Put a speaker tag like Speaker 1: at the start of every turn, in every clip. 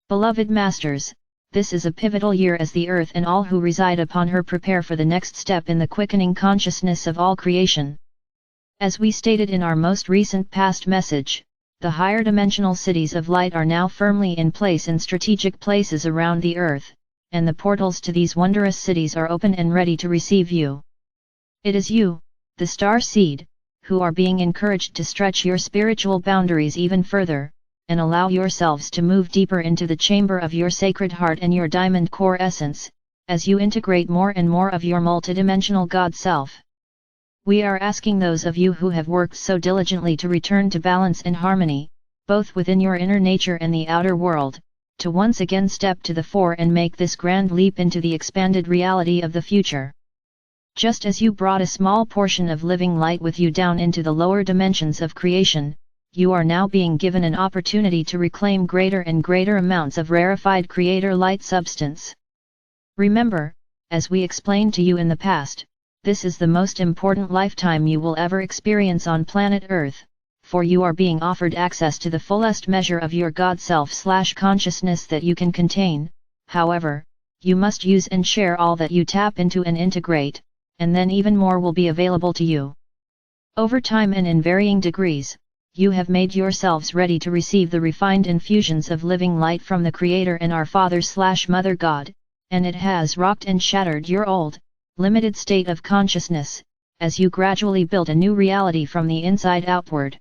Speaker 1: Beloved Masters, this is a pivotal year as the earth and all who reside upon her prepare for the next step in the quickening consciousness of all creation. As we stated in our most recent past message, the higher dimensional cities of light are now firmly in place in strategic places around the earth, and the portals to these wondrous cities are open and ready to receive you. It is you, the star seed, who are being encouraged to stretch your spiritual boundaries even further, and allow yourselves to move deeper into the chamber of your sacred heart and your diamond core essence, as you integrate more and more of your multidimensional God Self. We are asking those of you who have worked so diligently to return to balance and harmony, both within your inner nature and the outer world, to once again step to the fore and make this grand leap into the expanded reality of the future. Just as you brought a small portion of living light with you down into the lower dimensions of creation, you are now being given an opportunity to reclaim greater and greater amounts of rarefied creator light substance. Remember, as we explained to you in the past, this is the most important lifetime you will ever experience on planet Earth, for you are being offered access to the fullest measure of your God Self/consciousness that you can contain. However, you must use and share all that you tap into and integrate, and then even more will be available to you. Over time and in varying degrees, you have made yourselves ready to receive the refined infusions of living light from the Creator and our Father/Mother God, and it has rocked and shattered your old, limited state of consciousness, as you gradually build a new reality from the inside outward.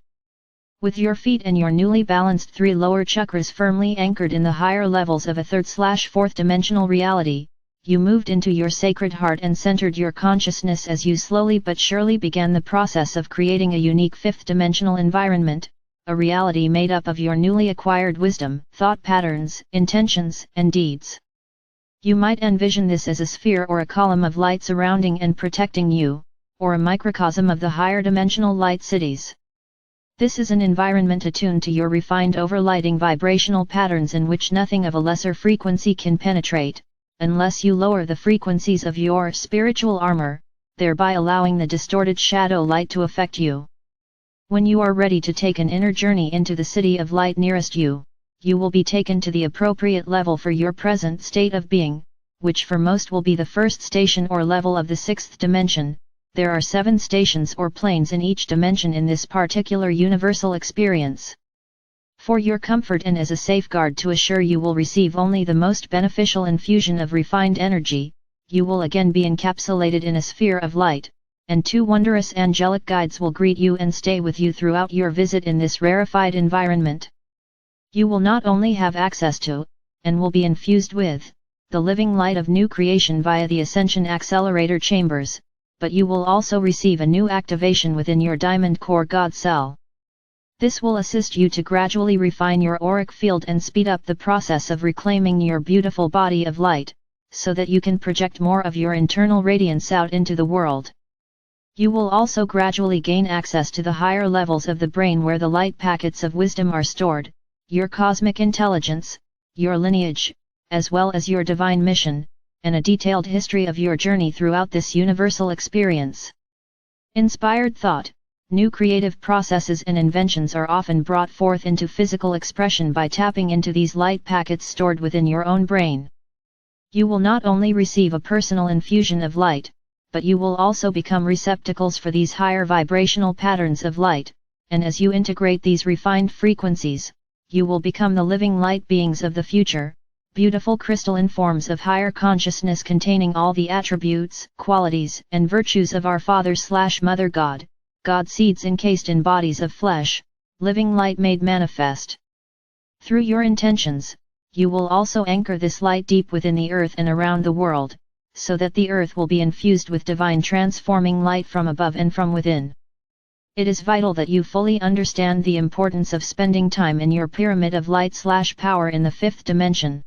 Speaker 1: With your feet and your newly balanced 3 lower chakras firmly anchored in the higher levels of a 3rd/4th dimensional reality, you moved into your sacred heart and centered your consciousness as you slowly but surely began the process of creating a unique 5th dimensional environment, a reality made up of your newly acquired wisdom, thought patterns, intentions, and deeds. You might envision this as a sphere or a column of light surrounding and protecting you, or a microcosm of the higher dimensional light cities. This is an environment attuned to your refined overlighting vibrational patterns in which nothing of a lesser frequency can penetrate, unless you lower the frequencies of your spiritual armor, thereby allowing the distorted shadow light to affect you. When you are ready to take an inner journey into the city of light nearest you, you will be taken to the appropriate level for your present state of being, which for most will be the first station or level of the 6th dimension. There are 7 stations or planes in each dimension in this particular universal experience. For your comfort and as a safeguard to assure you will receive only the most beneficial infusion of refined energy, you will again be encapsulated in a sphere of light, and 2 wondrous angelic guides will greet you and stay with you throughout your visit in this rarefied environment. You will not only have access to, and will be infused with, the living light of new creation via the Ascension Accelerator chambers, but you will also receive a new activation within your Diamond Core God Cell. This will assist you to gradually refine your auric field and speed up the process of reclaiming your beautiful body of light, so that you can project more of your internal radiance out into the world. You will also gradually gain access to the higher levels of the brain where the light packets of wisdom are stored, your cosmic intelligence, your lineage, as well as your divine mission, and a detailed history of your journey throughout this universal experience. Inspired thought, new creative processes and inventions are often brought forth into physical expression by tapping into these light packets stored within your own brain. You will not only receive a personal infusion of light, but you will also become receptacles for these higher vibrational patterns of light, and as you integrate these refined frequencies, you will become the living light beings of the future, beautiful crystalline forms of higher consciousness containing all the attributes, qualities, and virtues of our Father/Mother God, God seeds encased in bodies of flesh, living light made manifest. Through your intentions, you will also anchor this light deep within the earth and around the world, so that the earth will be infused with divine transforming light from above and from within. It is vital that you fully understand the importance of spending time in your pyramid of light/power in the 5th dimension.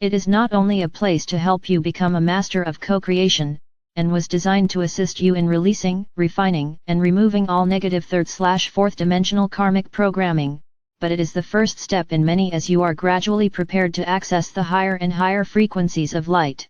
Speaker 1: It is not only a place to help you become a master of co-creation, and was designed to assist you in releasing, refining, and removing all negative 3rd/4th dimensional karmic programming, but it is the first step in many as you are gradually prepared to access the higher and higher frequencies of light.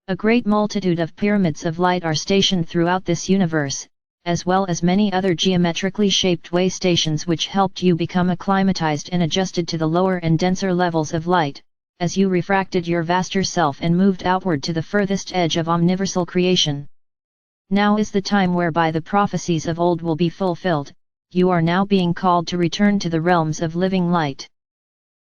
Speaker 1: A great multitude of pyramids of light are stationed throughout this universe, as well as many other geometrically shaped way stations which helped you become acclimatized and adjusted to the lower and denser levels of light, as you refracted your vaster self and moved outward to the furthest edge of omniversal creation. Now is the time whereby the prophecies of old will be fulfilled. You are now being called to return to the realms of living light.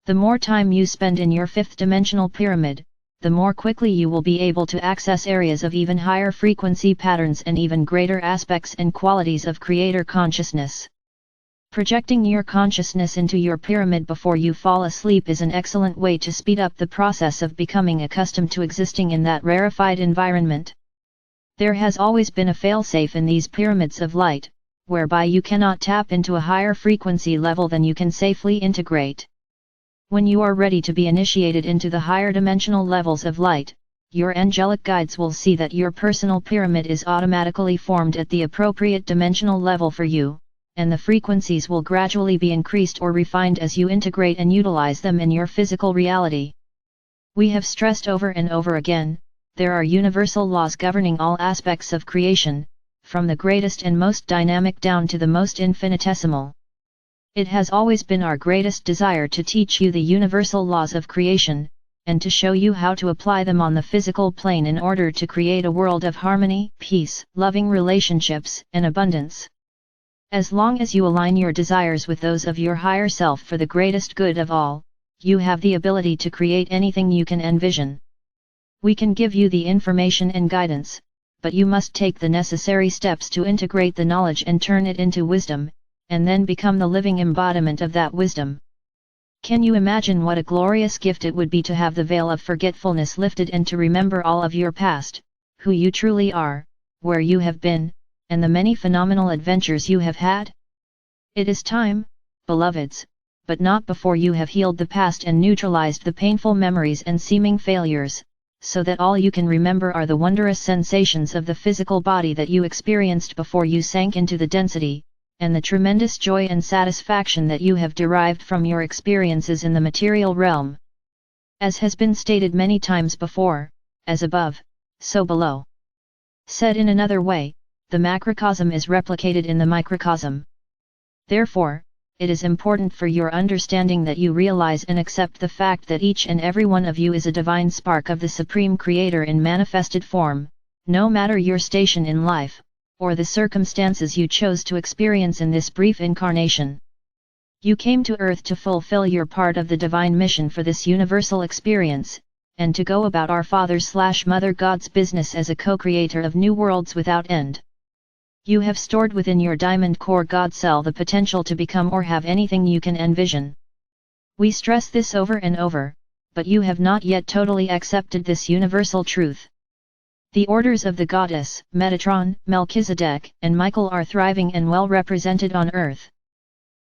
Speaker 1: The more time you spend in your fifth dimensional pyramid, the more quickly you will be able to access areas of even higher frequency patterns and even greater aspects and qualities of creator consciousness. Projecting your consciousness into your pyramid before you fall asleep is an excellent way to speed up the process of becoming accustomed to existing in that rarefied environment. There has always been a failsafe in these pyramids of light, whereby you cannot tap into a higher frequency level than you can safely integrate. When you are ready to be initiated into the higher dimensional levels of light, your angelic guides will see that your personal pyramid is automatically formed at the appropriate dimensional level for you, and the frequencies will gradually be increased or refined as you integrate and utilize them in your physical reality. We have stressed over and over again, there are universal laws governing all aspects of creation, from the greatest and most dynamic down to the most infinitesimal. It has always been our greatest desire to teach you the universal laws of creation, and to show you how to apply them on the physical plane in order to create a world of harmony, peace, loving relationships, and abundance. As long as you align your desires with those of your higher self for the greatest good of all, you have the ability to create anything you can envision. We can give you the information and guidance, but you must take the necessary steps to integrate the knowledge and turn it into wisdom, and then become the living embodiment of that wisdom. Can you imagine what a glorious gift it would be to have the veil of forgetfulness lifted and to remember all of your past, who you truly are, where you have been, and the many phenomenal adventures you have had? It is time, beloveds, but not before you have healed the past and neutralized the painful memories and seeming failures, so that all you can remember are the wondrous sensations of the physical body that you experienced before you sank into the density, and the tremendous joy and satisfaction that you have derived from your experiences in the material realm. As has been stated many times before, as above, so below. Said in another way, the macrocosm is replicated in the microcosm. Therefore, it is important for your understanding that you realize and accept the fact that each and every one of you is a divine spark of the Supreme Creator in manifested form, no matter your station in life, or the circumstances you chose to experience in this brief incarnation. You came to Earth to fulfill your part of the divine mission for this universal experience, and to go about our Father/Mother God's business as a co-creator of new worlds without end. You have stored within your diamond core God cell the potential to become or have anything you can envision. We stress this over and over, but you have not yet totally accepted this universal truth. The orders of the Goddess, Metatron, Melchizedek, and Michael are thriving and well represented on Earth.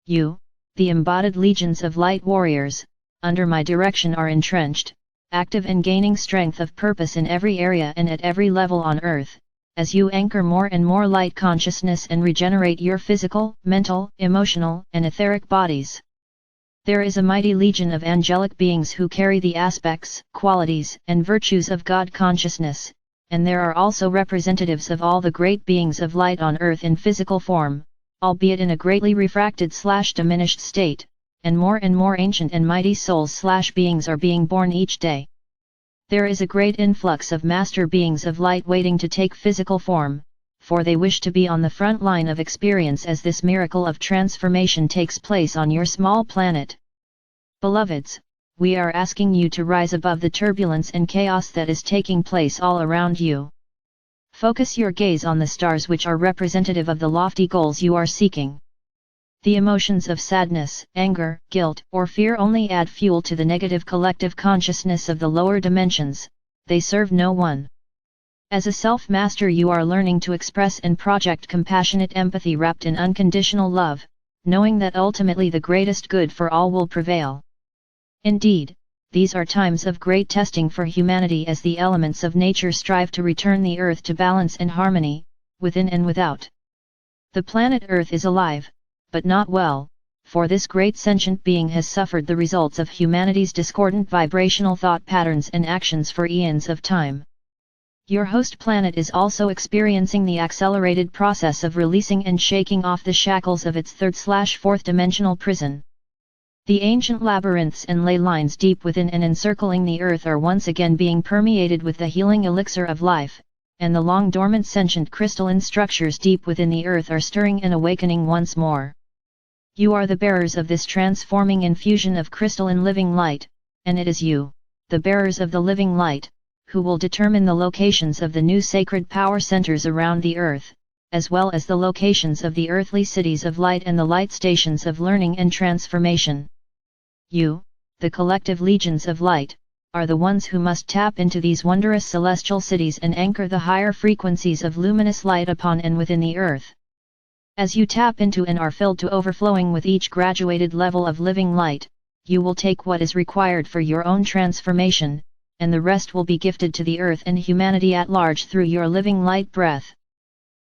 Speaker 1: You, the embodied legions of light warriors, under my direction are entrenched, active and gaining strength of purpose in every area and at every level on Earth, as you anchor more and more light consciousness and regenerate your physical, mental, emotional, and etheric bodies. There is a mighty legion of angelic beings who carry the aspects, qualities, and virtues of God consciousness, and there are also representatives of all the great beings of light on Earth in physical form, albeit in a greatly refracted/diminished state, and more ancient and mighty souls/beings are being born each day. There is a great influx of master beings of light waiting to take physical form, for they wish to be on the front line of experience as this miracle of transformation takes place on your small planet. Beloveds, we are asking you to rise above the turbulence and chaos that is taking place all around you. Focus your gaze on the stars which are representative of the lofty goals you are seeking. The emotions of sadness, anger, guilt, or fear only add fuel to the negative collective consciousness of the lower dimensions, they serve no one. As a self-master you are learning to express and project compassionate empathy wrapped in unconditional love, knowing that ultimately the greatest good for all will prevail. Indeed, these are times of great testing for humanity as the elements of nature strive to return the Earth to balance and harmony, within and without. The planet Earth is alive, but not well, for this great sentient being has suffered the results of humanity's discordant vibrational thought patterns and actions for eons of time. Your host planet is also experiencing the accelerated process of releasing and shaking off the shackles of its third/fourth dimensional prison. The ancient labyrinths and ley lines deep within and encircling the earth are once again being permeated with the healing elixir of life, and the long-dormant sentient crystalline structures deep within the earth are stirring and awakening once more. You are the bearers of this transforming infusion of crystalline living light, and it is you, the bearers of the living light, who will determine the locations of the new sacred power centers around the earth, as well as the locations of the earthly cities of light and the light stations of learning and transformation. You, the collective legions of light, are the ones who must tap into these wondrous celestial cities and anchor the higher frequencies of luminous light upon and within the earth. As you tap into and are filled to overflowing with each graduated level of living light, you will take what is required for your own transformation, and the rest will be gifted to the earth and humanity at large through your living light breath.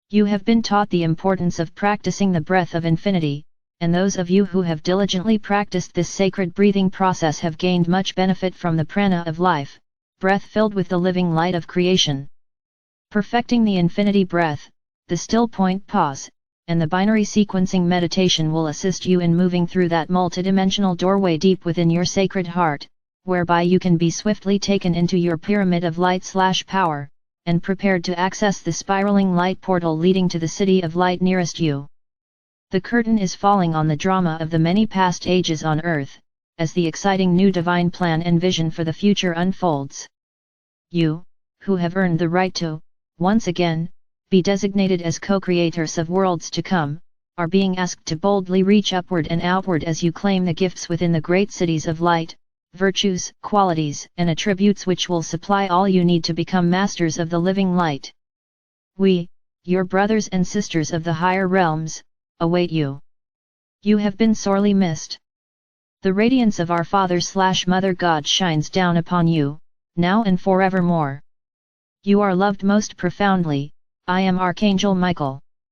Speaker 1: You have been taught the importance of practicing the breath of infinity, and those of you who have diligently practiced this sacred breathing process have gained much benefit from the prana of life, breath filled with the living light of creation. Perfecting the infinity breath, the still point pause, and the binary sequencing meditation will assist you in moving through that multidimensional doorway deep within your sacred heart, whereby you can be swiftly taken into your pyramid of light/power, and prepared to access the spiraling light portal leading to the city of light nearest you. The curtain is falling on the drama of the many past ages on Earth, as the exciting new divine plan and vision for the future unfolds. You, who have earned the right to, once again, be designated as co-creators of worlds to come, are being asked to boldly reach upward and outward as you claim the gifts within the great cities of light, virtues, qualities, and attributes which will supply all you need to become masters of the living light. We, your brothers and sisters of the higher realms, await you. You have been sorely missed. The radiance of our Father/Mother God shines down upon you, now and forevermore. You are loved most profoundly. I am Archangel Michael.